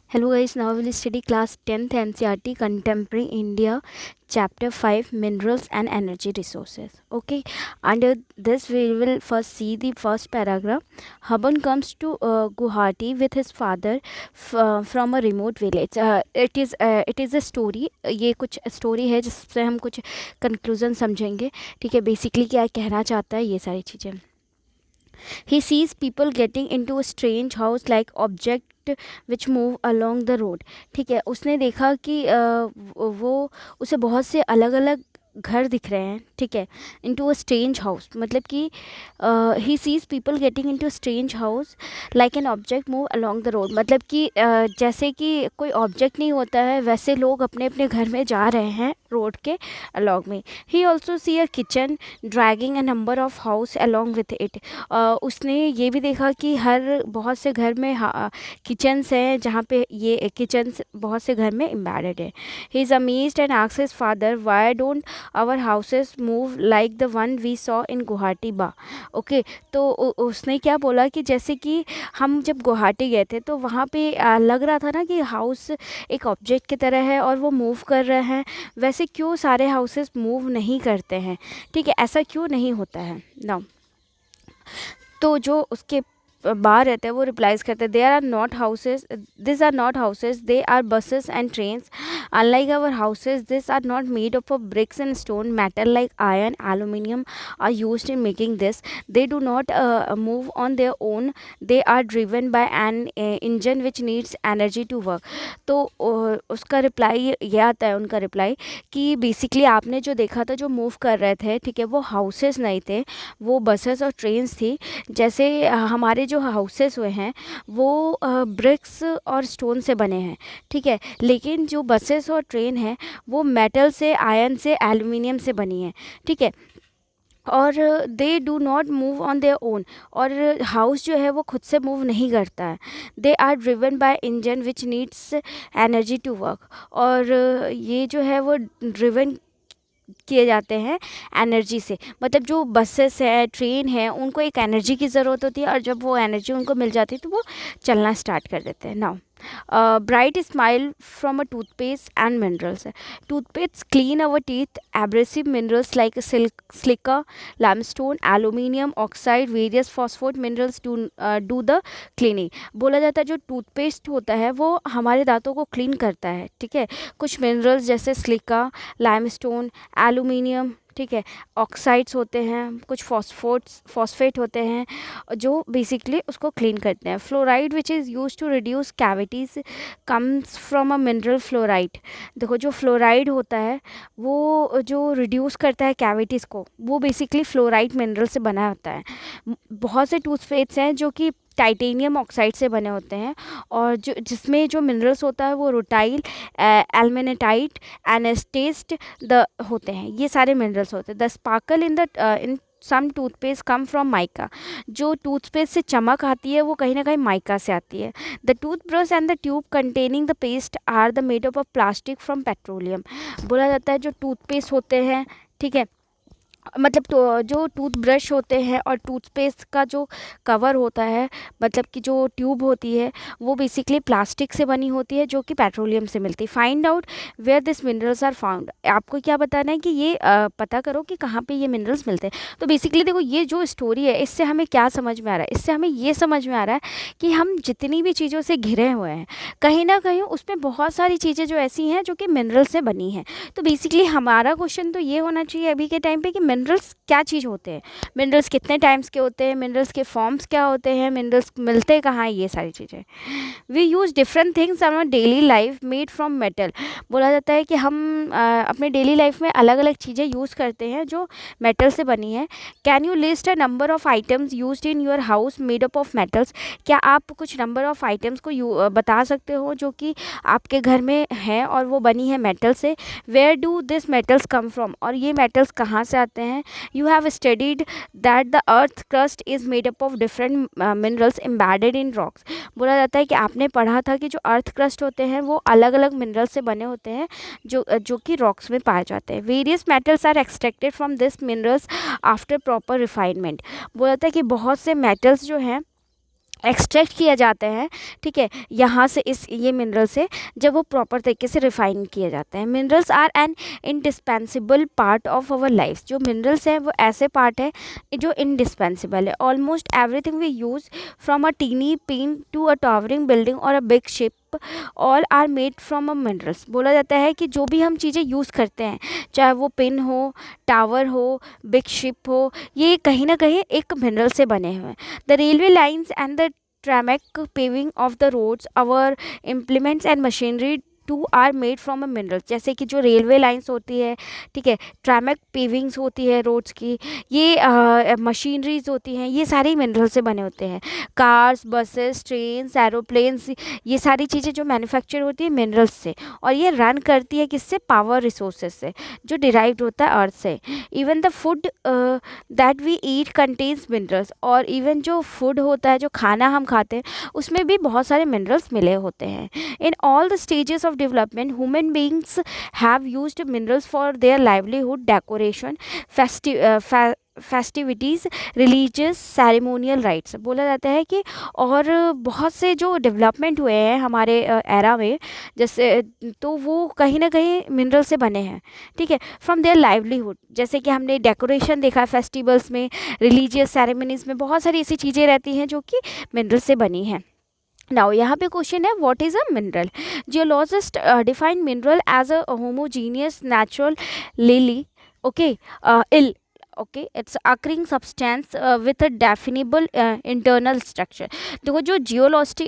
Hello guys, now we will study class 10th NCERT Contemporary India chapter 5 Minerals and Energy Resources. Okay, under this we will first see the first paragraph. Haban comes to Guwahati with his father from a remote village. It is a story. ये कुछ story है जिससे हम कुछ conclusion समझेंगे. ठीक है, basically क्या कहना चाहता है ये सारी चीज़ें. He sees people getting into a strange house like object which move along the road. ठीक है, उसने देखा कि वो उसे बहुत से अलग अलग घर दिख रहे हैं. ठीक है, इनटू अ स्ट्रेंज हाउस मतलब कि he sees people getting into strange house like an object move along the road. मतलब कि जैसे कि कोई ऑब्जेक्ट नहीं होता है वैसे लोग अपने अपने घर में जा रहे हैं रोड के अलोंग में. He also see a kitchen dragging a number of house along with it. उसने ये भी देखा कि हर बहुत से घर में किचन्स हैं जहाँ पे ये किचन्स बहुत से घर में एम्बेडेड है. He is amazed and asks his father why don't our houses move like the one we saw in Guwahati बा. ओके, तो उसने क्या बोला कि जैसे कि हम जब गुवाहाटी गए थे तो वहाँ पे लग रहा था ना कि हाउस एक ऑब्जेक्ट की तरह है और वो मूव कर रहे हैं. वैसे क्यों सारे हाउसेस मूव नहीं करते हैं. ठीक है, ऐसा क्यों नहीं होता है ना. तो जो उसके बाहर रहते हैं वो रिप्लाइज करते हैं there are not houses this are not houses they are buses and trains unlike our houses this are not made of bricks and stone metal like iron aluminium are used in making this. They do not move on their own. They are driven by an engine which needs energy to work. तो उसका reply ये आता है उनका reply कि basically आपने जो देखा था जो मूव कर रहे थे ठीक है वो हाउसेस नहीं थे, वो बसेस और ट्रेन्स थी. जैसे हमारे जो हाउसेस हुए हैं वो ब्रिक्स और स्टोन से बने हैं. ठीक है, लेकिन जो बसेस और ट्रेन है वो मेटल से आयरन से एल्युमिनियम से बनी है. ठीक है, और they do not move on their own. और हाउस जो है वो खुद से मूव नहीं करता है. They are driven by engine which needs energy to work. और ये जो है वो ड्रिवन किए जाते हैं एनर्जी से. मतलब जो बसेस है ट्रेन है उनको एक एनर्जी की ज़रूरत होती है और जब वो एनर्जी उनको मिल जाती है तो वो चलना स्टार्ट कर देते हैं. Now bright smile from a toothpaste and minerals. Toothpaste clean our teeth. Abrasive minerals like silica, limestone, aluminium oxide, various phosphate minerals do the cleaning. बोला जाता है जो टूथपेस्ट होता है वो हमारे दांतों को क्लीन करता है. ठीक है, कुछ मिनरल्स जैसे सिलिका, लाइमस्टोन, एलुमिनियम, ठीक है, ऑक्साइड्स होते हैं, कुछ फॉस्फेट होते हैं जो बेसिकली उसको क्लीन करते हैं. Fluoride which is use to reduce cavities comes from a mineral fluoride. देखो जो फ्लोराइड होता है वो जो रिड्यूस करता है कैविटीज़ को वो बेसिकली फ्लोराइड मिनरल से बना होता है. बहुत से टूथपेस्ट हैं जो कि टाइटेनियम ऑक्साइड से बने होते हैं और जो जिसमें जो मिनरल्स होता है वो रोटाइल, एल्मेनेटाइट, एनेस्टेस्ट द होते हैं. ये सारे मिनरल्स होते हैं. The sparkle in some toothpaste come from mica. जो टूथपेस्ट से चमक आती है वो कहीं ना कहीं माइका से आती है. The toothbrush and the tube containing the paste are the made of plastic from petroleum. बोला जाता है जो टूथपेस्ट होते हैं ठीक है मतलब जो टूथब्रश होते हैं और टूथपेस्ट का जो कवर होता है मतलब कि जो ट्यूब होती है वो बेसिकली प्लास्टिक से बनी होती है जो कि पेट्रोलियम से मिलती है. Find out where this minerals are found. आपको क्या बताना है कि ये पता करो कि कहाँ पे ये मिनरल्स मिलते हैं. तो बेसिकली देखो ये जो स्टोरी है इससे हमें क्या समझ में आ रहा है. इससे हमें ये समझ में आ रहा है कि हम जितनी भी चीज़ों से घिरे हुए हैं कहीं ना कहीं उसमें बहुत सारी चीज़ें जो ऐसी हैं जो कि मिनरल से बनी हैं. तो बेसिकली हमारा क्वेश्चन तो ये होना चाहिए अभी के टाइम पे कि मिनरल्स क्या चीज़ होते हैं, मिनरल्स कितने टाइम्स के होते हैं, मिनरल्स के फॉर्म्स क्या होते हैं, मिनरल्स मिलते कहाँ हैं, ये सारी चीज़ें. We use different things in our daily life made from metal. बोला जाता है कि हम अपने डेली लाइफ में अलग अलग चीज़ें यूज़ करते हैं जो मेटल से बनी है. Can you list a number of items used in your house made up of metals. क्या आप कुछ नंबर ऑफ आइटम्स को बता सकते हो जो कि आपके घर में है और वो बनी है मेटल से. Where do this metals come from. और ये मेटल्स कहाँ से आते हैं. You have studied that the earth crust is made up of different minerals embedded in rocks. बोला जाता है कि आपने पढ़ा था कि जो अर्थ क्रस्ट होते हैं वो अलग अलग मिनरल्स से बने होते हैं जो कि रॉक्स में पाए जाते हैं. Various metals are extracted from this minerals after proper refinement. बोला जाता है कि बहुत से मेटल्स जो हैं एक्सट्रैक्ट किया जाते हैं, ठीक है, यहाँ से इस ये मिनरल से, जब वो प्रॉपर तरीके से रिफाइन किए जाते हैं। Minerals are an indispensable part of our life. जो मिनरल्स हैं वो ऐसे पार्ट है जो इंडिस्पेंसिबल है। Almost everything we use from a tiny pin to a towering building और a big ship all are made from a minerals. बोला जाता है कि जो भी हम चीज़ें यूज़ करते हैं, चाहे वो पिन हो, टावर हो, बिग शिप हो, ये कहीं ना कहीं एक मिनरल से बने हुए हैं। The railway lines and the tarmac paving of the roads, our implements and machinery too are made from a mineral. जैसे कि जो रेलवे लाइंस होती है, ठीक है, ट्रैमैक पेविंग्स होती है रोड्स की, ये मशीनरीज होती हैं, ये सारे मिनरल से बने होते हैं। कार्स, बसेस, ट्रेन्स, एरोप्लेन्स, ये सारी चीज़ें जो मैन्युफैक्चर होती है मिनरल्स से, और ये रन करती है किससे? पावर रिसोर्सेज से, जो डिराइव्ड होता है अर्थ से। Even the food that we eat contains minerals. और इवन जो फूड होता है, जो खाना हम खाते हैं, उसमें भी बहुत सारे मिनरल्स मिले होते हैं। In all the stages of development, human beings have used minerals for their livelihood, decoration, festivities, religious, ceremonial rights. बोला जाता है कि और बहुत से जो डेवलपमेंट हुए हैं हमारे एरा में, जैसे तो वो कहीं ना कहीं मिनरल से बने हैं, ठीक है, फ्रॉम देयर लाइवलीहुड। जैसे कि हमने डेकोरेशन देखा फेस्टिवल्स में, रिलीजियस सेरेमनीज में, बहुत सारी ऐसी चीज़ें रहती हैं जो कि मिनरल से बनी हैं। नाउ यहाँ पे क्वेश्चन है, what is a mineral? Geologist define mineral as a homogeneous naturally, okay, इल, okay, it's occurring substance with a definable internal structure. देखो, जो जियोलॉजिस्ट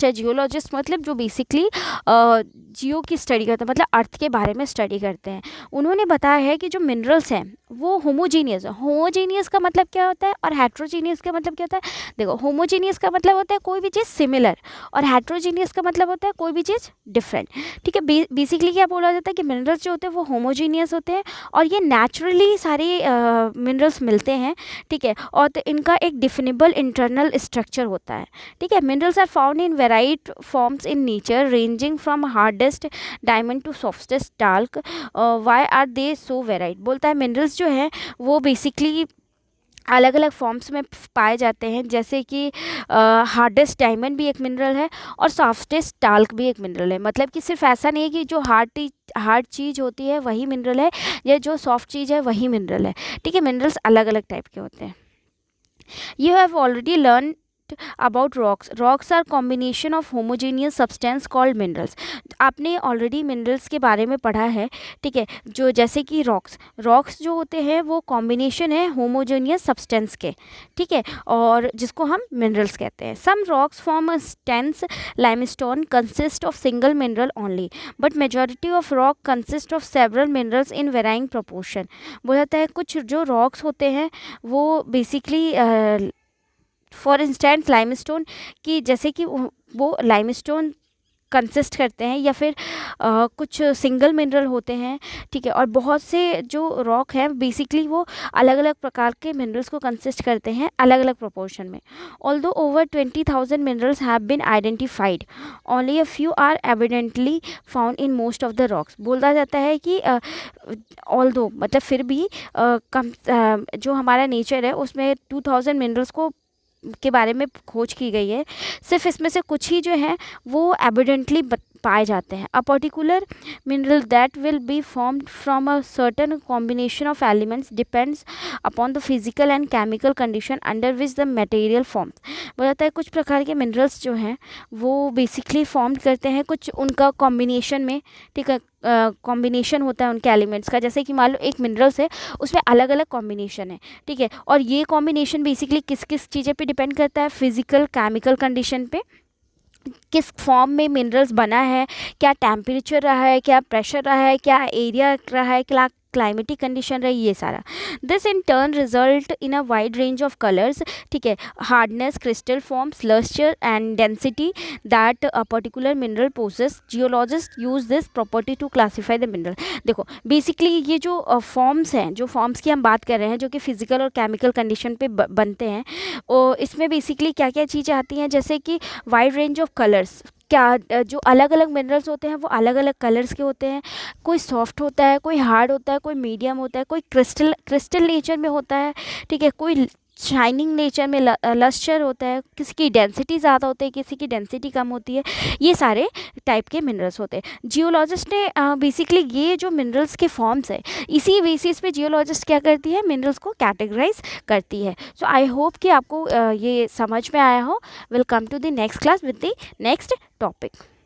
है, जियोलॉजिस्ट मतलब जो बेसिकली जियो की स्टडी करते हैं, मतलब अर्थ के बारे में स्टडी करते हैं, उन्होंने बताया है कि जो मिनरल्स हैं वो होमोजीनियस है। होमोजीनियस का मतलब क्या होता है और हेट्रोजीनियस का मतलब क्या होता है? देखो, होमोजीनियस का मतलब होता है कोई भी चीज़ सिमिलर, और हेट्रोजीनियस का मतलब होता है कोई भी चीज़ डिफरेंट, ठीक है। बेसिकली क्या बोला जाता है कि मिनरल्स जो होते हैं वो होमोजीनियस होते हैं, और ये नेचुरली सारे मिनरल्स मिलते हैं, ठीक है, और तो इनका एक डिफिनेबल इंटरनल स्ट्रक्चर होता है, ठीक है। Minerals are found in varied forms in nature, ranging from hardest diamond to softest talc. Why are they so varied? बोलता है मिनरल्स जो है वो बेसिकली अलग अलग फॉर्म्स में पाए जाते हैं, जैसे कि हार्डेस्ट डायमंड भी एक मिनरल है, और सॉफ्टेस्ट टाल्क भी एक मिनरल है। मतलब कि सिर्फ ऐसा नहीं है कि जो हार्ड चीज़ होती है वही मिनरल है, या जो सॉफ्ट चीज़ है वही मिनरल है, ठीक है। मिनरल्स अलग अलग टाइप के होते हैं। You have already learned about rocks. Rocks are combination of homogeneous substance called minerals. आपने ऑलरेडी मिनरल्स के बारे में पढ़ा है, ठीक है। जो जैसे कि रॉक्स जो होते हैं वो कॉम्बिनेशन है होमोजेनियस सब्सटेंस के, ठीक है, और जिसको हम मिनरल्स कहते हैं। Some rocks form a stance limestone consist of single mineral only, but majority of rock consist of several minerals in varying proportion. बोला जाता है कुछ जो रॉक्स होते हैं वो बेसिकली फॉर इंस्टेंस लाइमस्टोन की, जैसे कि वो लाइमस्टोन कंसिस्ट करते हैं, या फिर कुछ सिंगल मिनरल होते हैं, ठीक है, और बहुत से जो रॉक हैं बेसिकली वो अलग अलग प्रकार के मिनरल्स को कंसिस्ट करते हैं अलग अलग प्रोपोर्शन में। Although over 20,000 minerals have been identified, only a few are evidently found in most of the rocks. बोला जाता है कि ऑल्दो मतलब फिर भी जो हमारा नेचर है उसमें 2000 मिनरल्स को के बारे में खोज की गई है, सिर्फ इसमें से कुछ ही जो हैं वो एविडेंटली पाए जाते हैं। अ particular mineral that will be formed from a certain combination of elements depends upon the physical and chemical condition under which the material forms. बताता है कुछ प्रकार के मिनरल्स जो हैं वो बेसिकली फॉर्म करते हैं कुछ उनका कॉम्बिनेशन में, ठीक है, कॉम्बिनेशन होता है उनके एलिमेंट्स का। जैसे कि मान लो एक मिनरल्स है उसमें अलग अलग कॉम्बिनेशन है, ठीक है, और ये कॉम्बिनेशन बेसिकली किस किस चीज़ें पे डिपेंड करता है? फिजिकल केमिकल कंडीशन पे, किस फॉर्म में मिनरल्स बना है, क्या टेम्परेचर रहा है, क्या प्रेशर रहा है, क्या एरिया रहा है, क्या क्लाइमेटिक कंडीशन रही, ये सारा। This in turn result in a wide range of colours, ठीक है, hardness, crystal forms, lustre and density that a particular mineral possess. Geologist use this property to classify the mineral. देखो basically ये जो forms हैं, जो forms की हम बात कर रहे हैं जो कि फिजिकल और केमिकल कंडीशन पे बनते हैं, और इसमें बेसिकली क्या क्या चीज़ें आती हैं, जैसे कि वाइड रेंज ऑफ कलर्स। क्या जो अलग अलग मिनरल्स होते हैं वो अलग अलग कलर्स के होते हैं, कोई सॉफ्ट होता है, कोई हार्ड होता है, कोई मीडियम होता है, कोई क्रिस्टल नेचर में होता है, ठीक है, कोई शाइनिंग नेचर में लस्टर होता है, किसी की डेंसिटी ज़्यादा होती है, किसी की डेंसिटी कम होती है, ये सारे टाइप के मिनरल्स होते हैं। जियोलॉजिस्ट ने बेसिकली ये जो मिनरल्स के फॉर्म्स है, इसी बेसिस पे जियोलॉजिस्ट क्या करती है, मिनरल्स को कैटेगराइज करती है। सो आई होप कि आपको ये समझ में आया हो। Will come to the next class with the next topic.